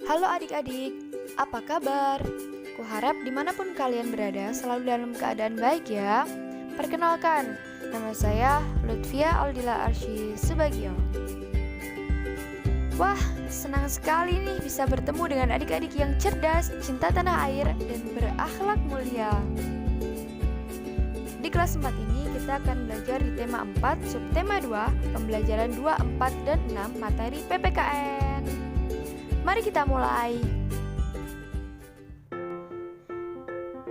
Halo adik-adik, apa kabar? Kuharap dimanapun kalian berada selalu dalam keadaan baik ya. Perkenalkan, nama saya Lutfia Aldila Arsy Subagio. Wah, senang sekali nih bisa bertemu dengan adik-adik yang cerdas, cinta tanah air, dan berakhlak mulia. Di kelas 4 ini kita akan belajar di tema 4, subtema 2, pembelajaran 2, 4, dan 6 materi PPKN. Mari kita mulai.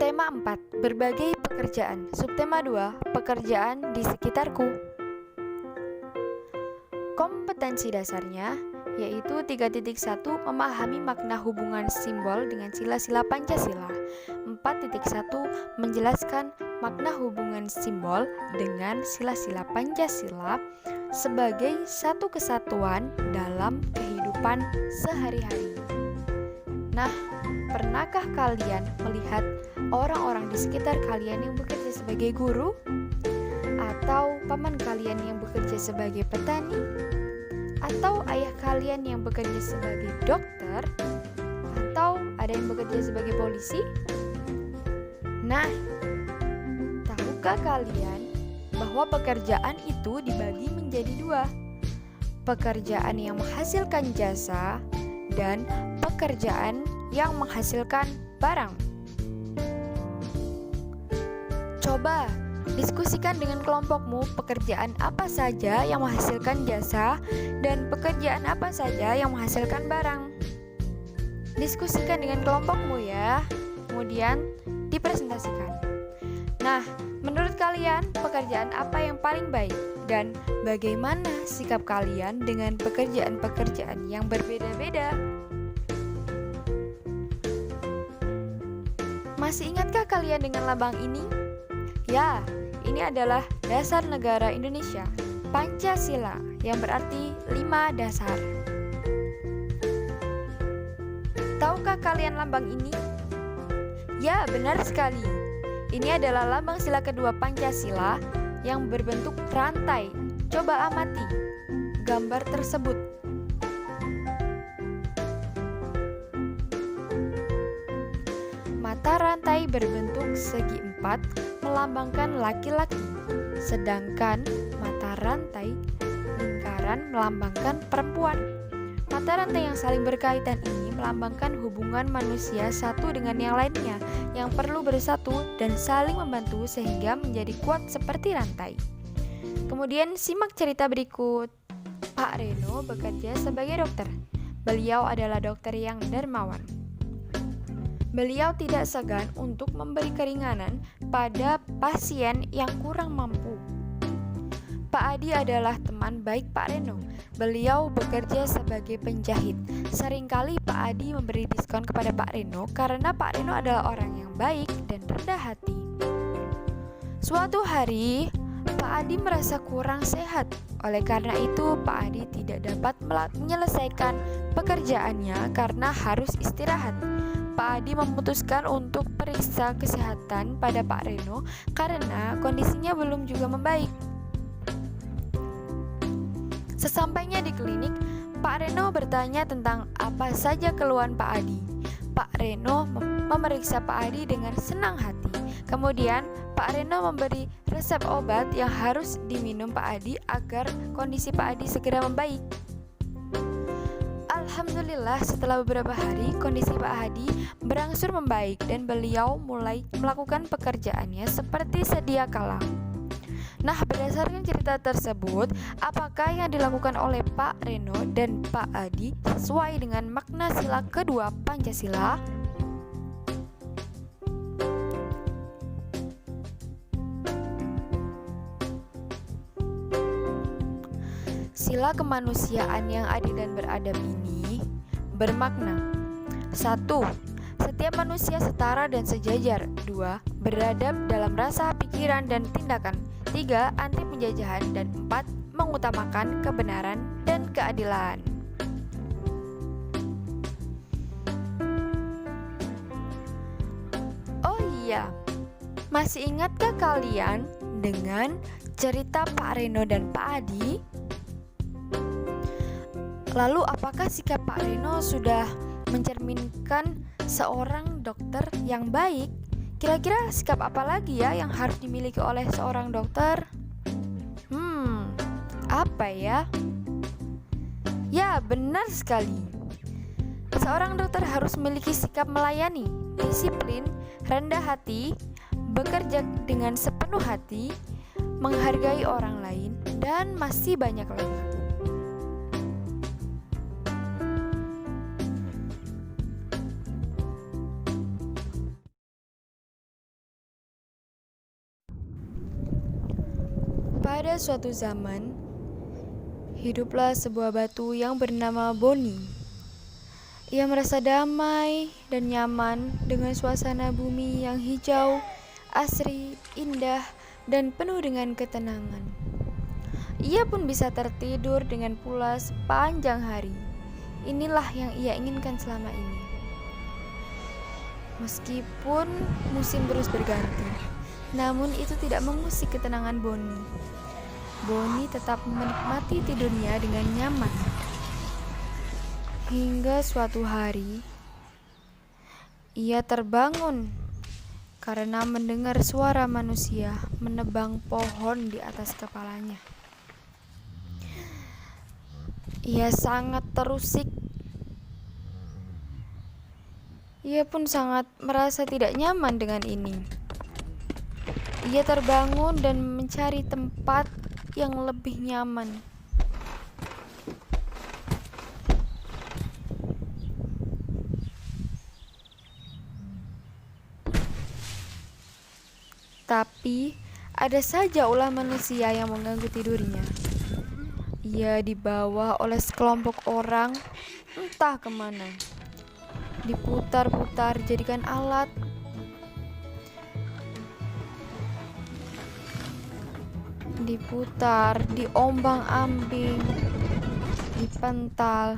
Tema 4, berbagai pekerjaan. Subtema 2, pekerjaan di sekitarku. Kompetensi dasarnya yaitu 3.1 memahami makna hubungan simbol dengan sila-sila Pancasila. 4.1 menjelaskan makna hubungan simbol dengan sila-sila Pancasila sebagai satu kesatuan dalam kehidupan sehari-hari. Nah, pernahkah kalian melihat orang-orang di sekitar kalian yang bekerja sebagai guru? Atau paman kalian yang bekerja sebagai petani? Atau ayah kalian yang bekerja sebagai dokter? Atau ada yang bekerja sebagai polisi? Nah, tahukah kalian bahwa pekerjaan itu dibagi menjadi dua? Pekerjaan yang menghasilkan jasa dan pekerjaan yang menghasilkan barang. Coba diskusikan dengan kelompokmu pekerjaan apa saja yang menghasilkan jasa dan pekerjaan apa saja yang menghasilkan barang. Diskusikan dengan kelompokmu ya, kemudian dipresentasikan. Nah, menurut kalian pekerjaan apa yang paling baik? Dan bagaimana sikap kalian dengan pekerjaan-pekerjaan yang berbeda-beda? Masih ingatkah kalian dengan lambang ini? Ya, ini adalah dasar negara Indonesia, Pancasila, yang berarti 5 dasar. Tahukah kalian lambang ini? Ya, benar sekali. Ini adalah lambang sila kedua Pancasila yang berbentuk rantai. Coba amati gambar tersebut. Mata rantai berbentuk segi 4 melambangkan laki-laki, sedangkan mata rantai lingkaran melambangkan perempuan. Mata rantai yang saling berkaitan ini melambangkan hubungan manusia satu dengan yang lainnya yang perlu bersatu dan saling membantu sehingga menjadi kuat seperti rantai. Kemudian simak cerita berikut. Pak Reno bekerja sebagai dokter. Beliau adalah dokter yang dermawan. Beliau tidak segan untuk memberi keringanan pada pasien yang kurang mampu. Pak Adi adalah teman baik Pak Reno. Beliau bekerja sebagai penjahit. Seringkali Pak Adi memberi diskon kepada Pak Reno karena Pak Reno adalah orang yang baik dan rendah hati. Suatu hari, Pak Adi merasa kurang sehat. Oleh karena itu, Pak Adi tidak dapat menyelesaikan pekerjaannya karena harus istirahat. Pak Adi memutuskan untuk periksa kesehatan pada Pak Reno karena kondisinya belum juga membaik. Sesampainya di klinik, Pak Reno bertanya tentang apa saja keluhan Pak Adi. Pak Reno memeriksa Pak Adi dengan senang hati. Kemudian, Pak Reno memberi resep obat yang harus diminum Pak Adi agar kondisi Pak Adi segera membaik. Alhamdulillah, setelah beberapa hari, kondisi Pak Adi berangsur membaik dan beliau mulai melakukan pekerjaannya seperti sedia kala. Nah, berdasarkan cerita tersebut, apakah yang dilakukan oleh Pak Reno dan Pak Adi sesuai dengan makna sila kedua Pancasila? Sila kemanusiaan yang adil dan beradab ini bermakna 1. Setiap manusia setara dan sejajar. 2. Beradab dalam rasa, pikiran, dan tindakan. 3. Anti penjajahan. Dan 4. Mengutamakan kebenaran dan keadilan. Oh iya, masih ingatkah kalian dengan cerita Pak Reno dan Pak Adi? Lalu apakah sikap Pak Reno sudah mencerminkan seorang dokter yang baik. Kira-kira sikap apa lagi ya yang harus dimiliki oleh seorang dokter? Apa ya? Ya, benar sekali. Seorang dokter harus memiliki sikap melayani, disiplin, rendah hati, bekerja dengan sepenuh hati, menghargai orang lain, dan masih banyak lagi. Pada suatu zaman, hiduplah sebuah batu yang bernama Boni. Ia merasa damai dan nyaman dengan suasana bumi yang hijau, asri, indah, dan penuh dengan ketenangan. Ia pun bisa tertidur dengan pulas sepanjang hari. Inilah yang ia inginkan selama ini. Meskipun musim terus berganti, namun itu tidak mengusik ketenangan Boni. Boni tetap menikmati tidurnya dengan nyaman. Hingga suatu hari, ia terbangun karena mendengar suara manusia menebang pohon di atas kepalanya. Ia sangat terusik. Ia pun sangat merasa tidak nyaman dengan ini. Ia terbangun dan mencari tempat yang lebih nyaman. Tapi ada saja ulah manusia yang mengganggu tidurnya. Ia dibawa oleh sekelompok orang entah kemana. Diputar-putar jadikan alat. Diputar, diombang-ambing, dipental,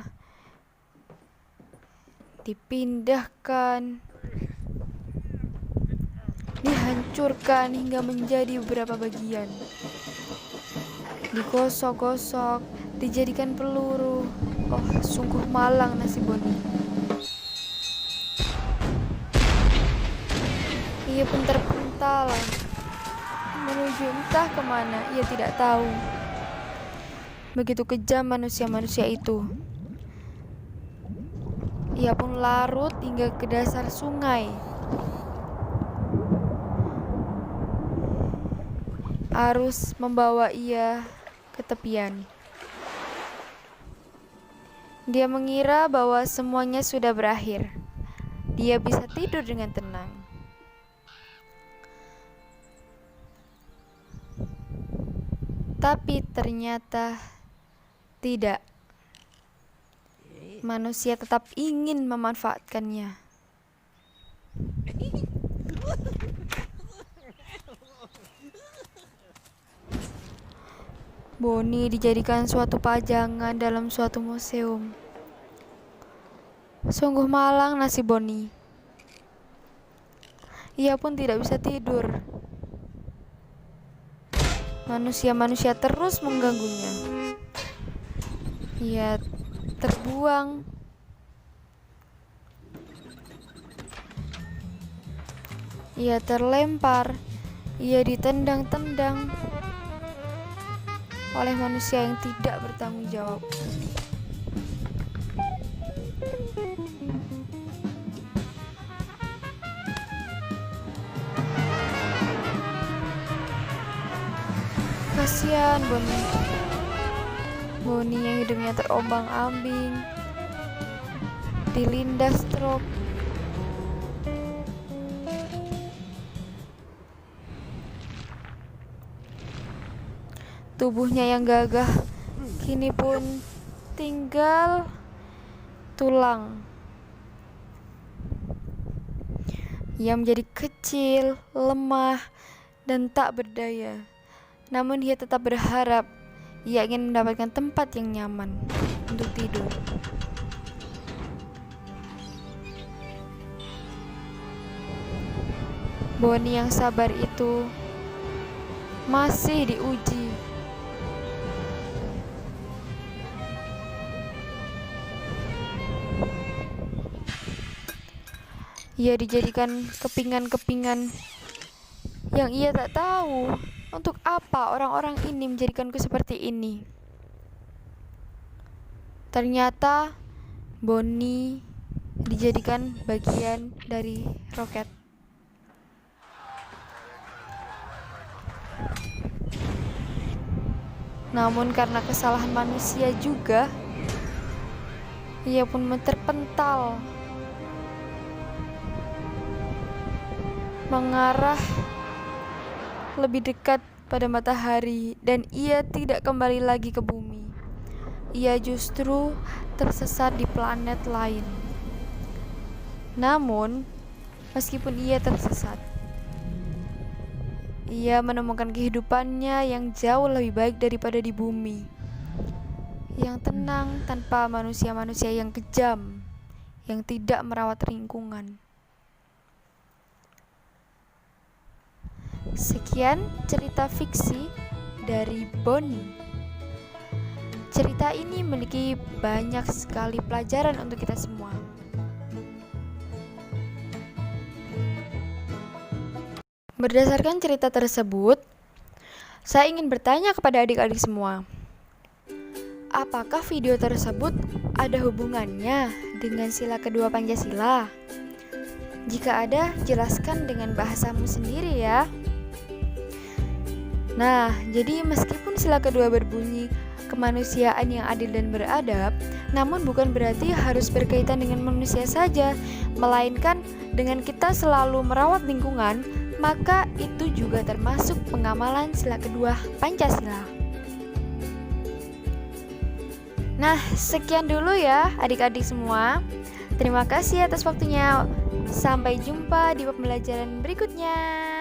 dipindahkan, dihancurkan hingga menjadi beberapa bagian. Digosok-gosok, dijadikan peluru. Oh, sungguh malang nasib Boni. Ia pun terpental menuju entah kemana, ia tidak tahu. Begitu kejam manusia-manusia itu. Ia pun larut hingga ke dasar sungai. Arus membawa ia ke tepian. Dia mengira bahwa semuanya sudah berakhir. Dia bisa tidur dengan tenang. Tapi ternyata tidak. Manusia tetap ingin memanfaatkannya. Boni dijadikan suatu pajangan dalam suatu museum. Sungguh malang nasib Boni. Ia pun tidak bisa tidur. Manusia-manusia terus mengganggunya. Ia terbuang. Ia terlempar. Ia ditendang-tendang oleh manusia yang tidak bertanggung jawab. Kasihan Boni. Boni yang hidupnya terombang-ambing, dilindas truk. Tubuhnya yang gagah kini pun tinggal tulang. Ia menjadi kecil, lemah, dan tak berdaya. Namun dia tetap berharap. Ia ingin mendapatkan tempat yang nyaman untuk tidur. Boni yang sabar itu masih diuji. Ia dijadikan kepingan-kepingan yang ia tak tahu untuk apa orang-orang ini menjadikanku seperti ini. Ternyata Bonnie dijadikan bagian dari roket. Namun karena kesalahan manusia juga, ia pun terpental mengarah lebih dekat pada matahari dan ia tidak kembali lagi ke bumi. Ia justru tersesat di planet lain. Namun, meskipun ia tersesat, ia menemukan kehidupannya yang jauh lebih baik daripada di bumi, yang tenang tanpa manusia-manusia yang kejam, yang tidak merawat lingkungan. Sekian cerita fiksi dari Bonnie. Cerita ini memiliki banyak sekali pelajaran untuk kita semua. Berdasarkan cerita tersebut, saya ingin bertanya kepada adik-adik semua. Apakah video tersebut ada hubungannya dengan sila kedua Pancasila? Jika ada, jelaskan dengan bahasamu sendiri ya. Nah, jadi meskipun sila kedua berbunyi kemanusiaan yang adil dan beradab, namun bukan berarti harus berkaitan dengan manusia saja, melainkan dengan kita selalu merawat lingkungan, maka itu juga termasuk pengamalan sila kedua Pancasila. Nah, sekian dulu ya adik-adik semua. Terima kasih atas waktunya. Sampai jumpa di pembelajaran berikutnya.